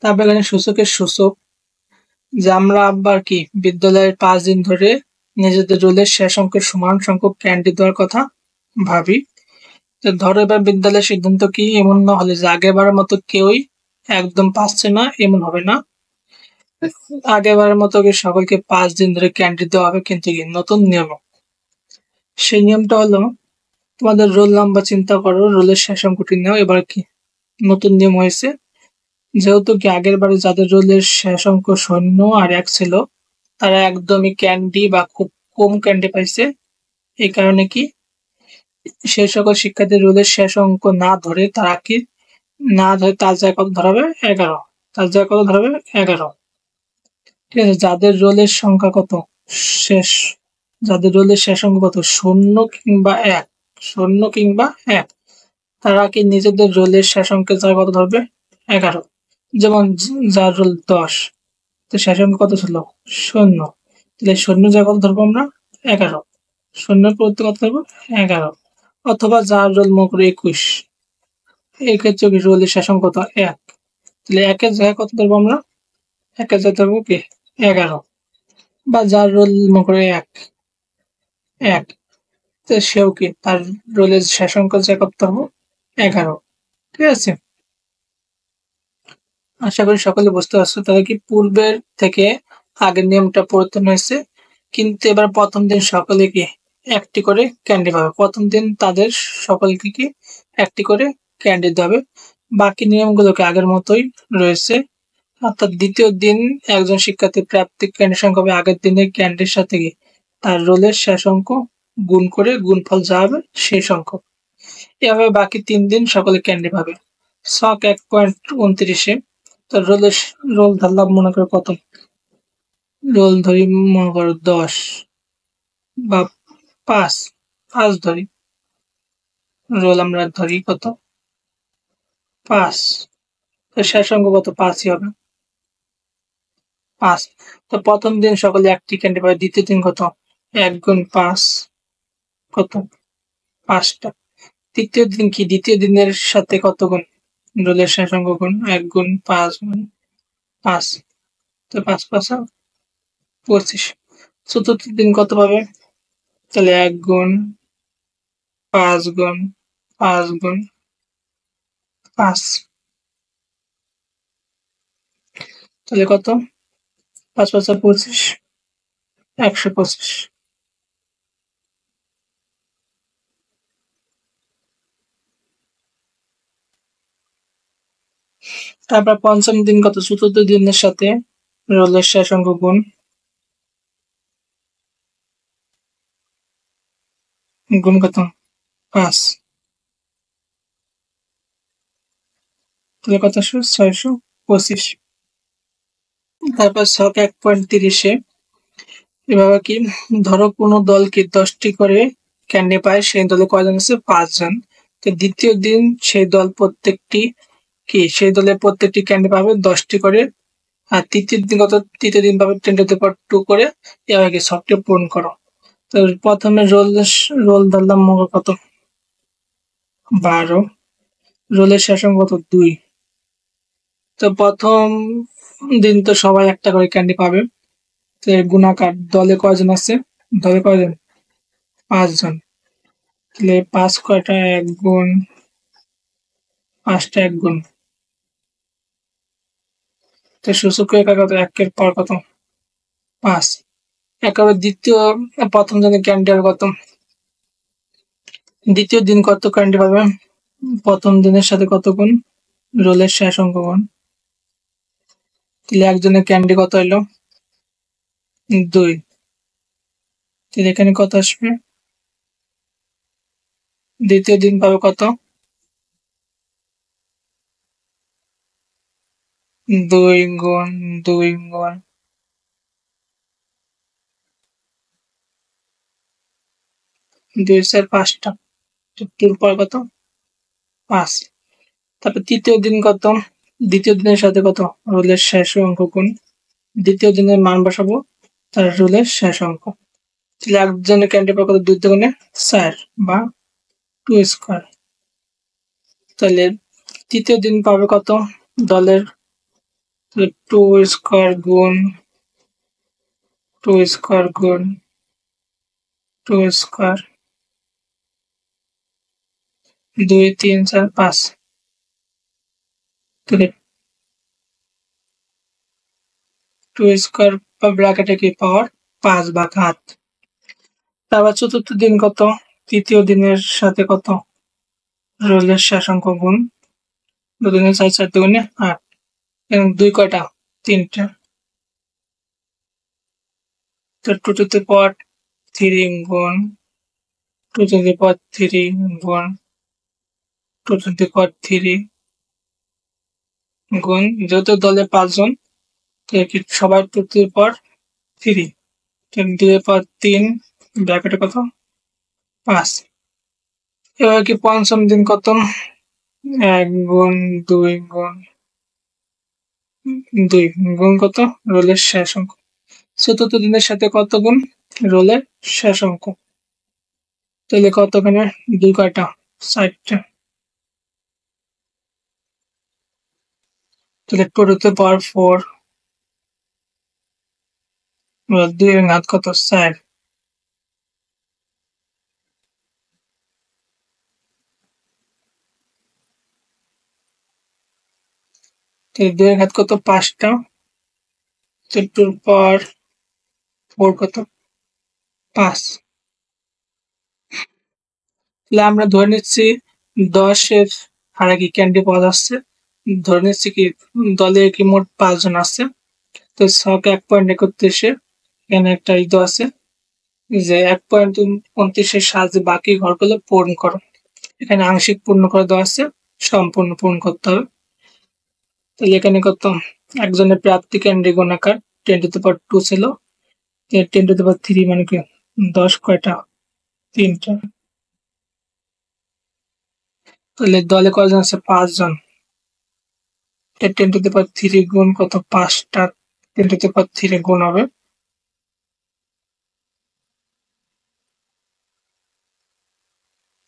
তারপর এখানে সূচকের সূচক, যে আমরা আবার কি বিদ্যালয়ের 5 দিন ধরে নিজেদের রোলের শেষ অঙ্কের সমান সংখ্যক ক্যান্ডি দেওয়ার কথা ভাবি। তো ধরো এবার বিদ্যালয়ের সিদ্ধান্ত কি এমন না হলে যে আগেরবারের মতো কেউই একদম পাচ্ছে না এমন হবে না। আগেরবারের মতো কি সকলকে 5 দিন ধরে ক্যান্ডি দেওয়া হবে, কিন্তু কি নতুন নিয়ম। সেই নিয়মটা হলো তোমাদের রোল নাম্বার চিন্তা করো, রোলের শেষ অঙ্কটি নাও। এবার কি নতুন নিয়ম হয়েছে, যেহেতু কি আগের বারে যাদের রোলের শেষ অঙ্ক 0 আর 1 ছিল তারা একদমই ক্যান্ডি বা খুব কম ক্যান্ডি পাইছে। এই কারণে কি সেই সকল শিক্ষার্থীর রোলের শেষ অঙ্ক না ধরে তারা কি না ধরে তার জায়গায় কত ধরাবে 11, তার জায়গায় কত ধরাবে 11। ঠিক আছে, যাদের রোলের সংখ্যা কত শেষ, যাদের রোলের শেষ অঙ্ক কত 0 কিংবা 1, 0 কিংবা 1, তারা কি নিজেদের রোলের শেষ অঙ্কের জায়গায় কত ধরবে 11। যেমন যার রোল 10, তো শেষ অঙ্ক কত ছিল 0, তাহলে 0 জায়গায় কত ধরবো আমরা 11, 0 পরিবর্তে কত ধরবো 11। অথবা যার রোল মনে করো 21, এই ক্ষেত্রে কি রোলের শেষ অঙ্ক কত 1, তাহলে 1 এর জায়গায় কত ধরবো আমরা 1 এর জায়গায় ধরবো কি 11। বা যার রোল মনে করো 1, তো সেও কি তার রোলের শেষ অঙ্কের জায়গায় কত ধরবো 11। ঠিক আছে, আশা করি সকলে বুঝতে পারছো। তাহলে কি পূর্বের থেকে আগের নিয়মটা পরিবর্তন হয়েছে, কিন্তু এবার প্রথম দিন সকলে কি একটি করে ক্যান্ডি পাবে। প্রথম দিন তাদের সকলকে কি একটি করে ক্যান্ডি দেবে। বাকি নিয়মগুলোকে আগের মতোই রয়েছে। অর্থাৎ দ্বিতীয় দিন একজন শিক্ষার্থীর প্রাপ্তি ক্যান্ডির সংখ্যা হবে আগের দিনের ক্যান্ডির সাথে কি তার রোলের শেষ অঙ্ক গুণ করে গুণফল যা হবে সেই সংখ্যক। এভাবে বাকি 3 দিন সকলে ক্যান্ডি পাবে। শখ 1.29-এ তো রোল ধরলাম মনে করো কত, রোল ধরি মনে করো 10 বা 5 ধরি, রোল আমরা ধরি কত 5, তো শেষ অঙ্ক কত 5ই হবে 5। তো প্রথম দিন সকলে একটি ক্যান্ডি পাবে, দ্বিতীয় দিন কত 1 গুণ 5 কত 5টা। তৃতীয় দিন কি দ্বিতীয় দিনের সাথে কত গুণ রোলের শেষ অঙ্ক গুণ 1 গুণ 5 গুণ 5, তো 5 5 25। চতুর্থ দিন কত পাবে, তাহলে 1 গুণ 5 গুণ 5 গুণ 5, তাহলে কত 5 5 25, 125। তারপর পঞ্চম দিন কত, চতুর্থ দিনের সাথে রোলের শেষ অঙ্ক গুণ গুণ কত 5, তাহলে কত 625। তারপর শখ 1.30-এ এভাবে কি ধরো কোনো দলকে 10টি করে ক্যান্ডি পায়, সেই দলে কয়জন আছে 5 জন। তো দ্বিতীয় দিন সেই দল প্রত্যেকটি কি সেই দলের প্রত্যেকটি ক্যান্ডি পাবে 10টি করে। আর তৃতীয় দিন পাবে 10^2 করে। এভাবে কি শখটি পূরণ করো। তো প্রথমে রোল ধরলাম কত 12, রোলের শেষ অঙ্ক কত 2। তো প্রথম দিন তো সবাই একটা করে ক্যান্ডি পাবে, তো গুণাকার দলে কয়জন আছে, দলে কয়জন 5 জন, তাহলে 5 কয়টা 1 গুণ 5টা 1 গুণ, তো সূচক একা কত 1-এর পর কত 5। একেবারে প্রথম দিনে ক্যান্ডি হবে কত, দ্বিতীয় দিন কত ক্যান্ডি পাবে প্রথম দিনের সাথে কত গুণ রোলের শেষ অঙ্ক গুণ, তাহলে একজনের ক্যান্ডি কত এলো 2, তাহলে এখানে কত আসবে, দ্বিতীয় দিন পাবে কত 2 গুণ 2 গুণ 2 4 5টা, 2 পর কত 5। তারপর তৃতীয় দিন কত, দ্বিতীয় দিনের সাথে কত রোলের শেষ অঙ্ক গুণ, দ্বিতীয় দিনের মান বসাবো তার রোলের শেষ অঙ্ক, তাহলে একজনের ক্যান্ডি পাবে কত 2 গুণে 4 বা 2 স্কয়ার। তাহলে তৃতীয় দিন পাবে কত দলের টু স্কোয়ার গুণ টু স্কোয়ার গুণ টু স্কোয়ার 2 3 4 5 তাহলে টু স্কোয়ার ব্র্যাকেটে কি পাওয়ার 5 বা ঘাত। তারপর চতুর্থ দিন কত? তৃতীয় দিনের সাথে কত? রোলের শেষাঙ্ক গুণ 2 দিনে 4 4 দুগুণে 8 এবং 2 কয়টা? 3টা। তো 2 to the power 3 গুণ 2 to the power 3 গুণ 2 to the power 3 গুণ যেহেতু দলে 5 জন সবাই 2 to the power 3 2 এর পাওয়ার 3 ব্র্যাকেটে কত? 5। এবার কি পঞ্চম দিন কত? 1 গুণ 2 গুণ 2 গুণ কত? রোলের শেষ অঙ্ক। চতুর্থ দিনের সাথে কত গুণ? রোলের শেষ অঙ্ক। তাহলে কতখানে 2 কয়টা? 4টা। তাহলে 2 to the power 4 2 এর ঘাত কত? 4। তাহলে 2 এর ঘাত কত? 5টা। 2 to the power 4 কত? 5। তাহলে আমরা ধরে নিচ্ছি 10 এর হারে কি ক্যান্ডি পাওয়া যাচ্ছে। ধরে নিচ্ছি কি দলে কি মোট 5 জন আছে। তো ছক 1 পয়েন্ট 31 এখানে একটা দেওয়া আছে যে 1 পয়েন্ট 29 এর সাহায্যে বাকি ঘরগুলো পূরণ করো। এখানে আংশিক পূর্ণ করে দেওয়া আছে, সম্পূর্ণ পূরণ করতে হবে। তাহলে এখানে কত? একজনের প্রাপ্তি ক্যান্ডি গুণাকার 10 to the power 2 ছিল, 10 to the power 3 মানে কি 10 কয়টা? 3টা। তাহলে দলে কয়জন আছে? 5 জন। 10 to the power 3 গুণ কত? 5টা 10 to the power 3 গুণ হবে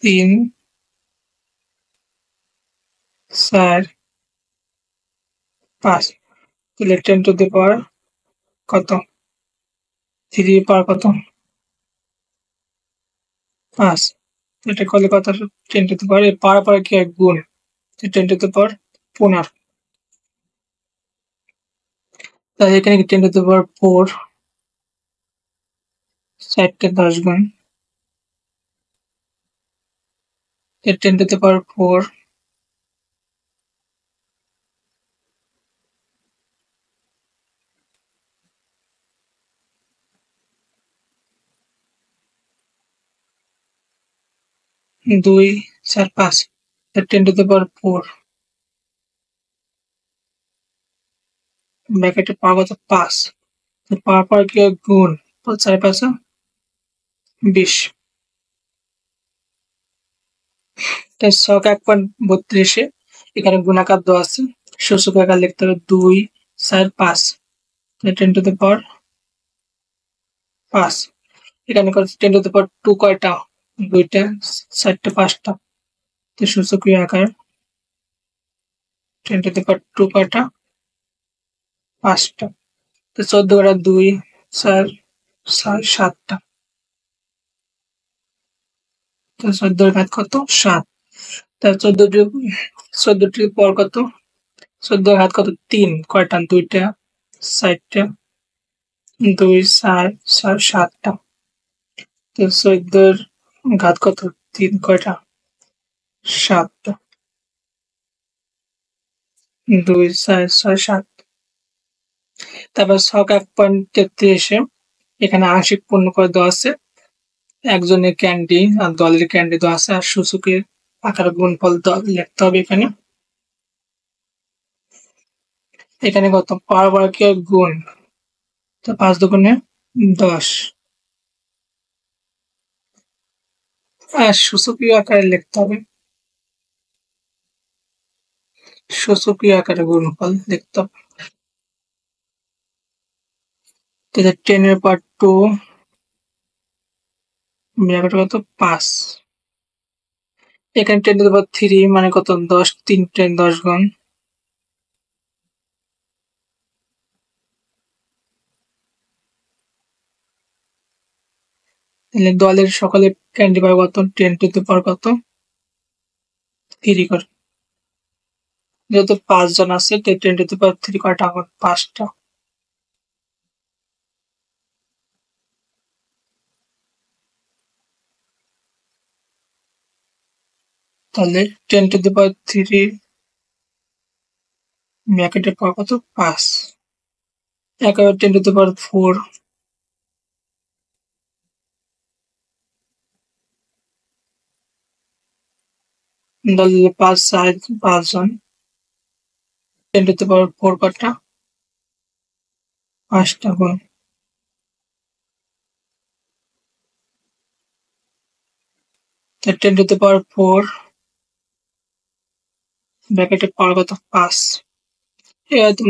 3 4 5। তাহলে 10 to the power কত? 3 পাওয়ার কত? 5। এটা করলে কত? 10 to the power পাওয়ার পরে কি হয়? গুণ। 10 to the power 15। তাহলে এখানে কি 10 to the power 4 4টা 10 গুণ 10 to the power 4 2 4 5 10 to the power 4 ব্র্যাকেটে পাওয়ার কত? 5। পাওয়ার পর কি হয়? গুণ 4 5 20। তাই ছক 1.32 এখানে গুণাকার দেওয়া আছে, সূচক আকার লিখতে হবে 2 4 5 10 to the power 5। এখানে 10 to the power 2 কয়টা? 2টা 4টা 5টা। তো সূচকীয় আকার 10 to the power 2 কয়টা? 5টা। তো 14 কয়টা? 2 4 6 7টা। তো 14 এর ঘাত কত? 7। তার 14টির পর কত? 14 এর ঘাত কত? 3 কয়টা? 2টা 4টা 2 4 6 7টা। তো 14 এর ঘাত কত? 3 কয়টা? 7টা 2 4 6 7। তারপর ছক 1.33 এখানে আংশিক পূর্ণ করে দেওয়া আছে, একজনের ক্যান্ডি আর দলের ক্যান্ডি দেওয়া আছে আর সূচকের আকার গুণফল লিখতে হবে। এখানে কত? পাওয়ার কি গুণ, তো 5 দুগুণে 10 আর সূচকীয় আকারে লিখতে হবে, সূচকীয় আকারে গুণফল লিখতে হবে। তাহলে 10 এর পাওয়ার 2 ব্র্যাকেটে কত? 5। এখানে 10 to the power 3 মানে কত? 10 3 10 10 গুণ দলের সকলে ক্যান্ডি পাবে কত, 10 টু দি পাওয়ার কত, 3 করে। যেহেতু 5 জন আছে 10 টু দি পাওয়ার 3 কয়টা হবে, 5টা। তাহলে 10 টু দি পাওয়ার 3 ব্র্যাকেটের পাওয়ার কত, 5। একেবারে 10 টু দি পাওয়ার 4, দলে 5 5 জন, 10 টু দি পাওয়ার 4 কয়টা, 5টা গুণ। 10 টু দি পাওয়ার 4 ব্র্যাকেটের পাওয়ার কত, 5। এবার তোমরা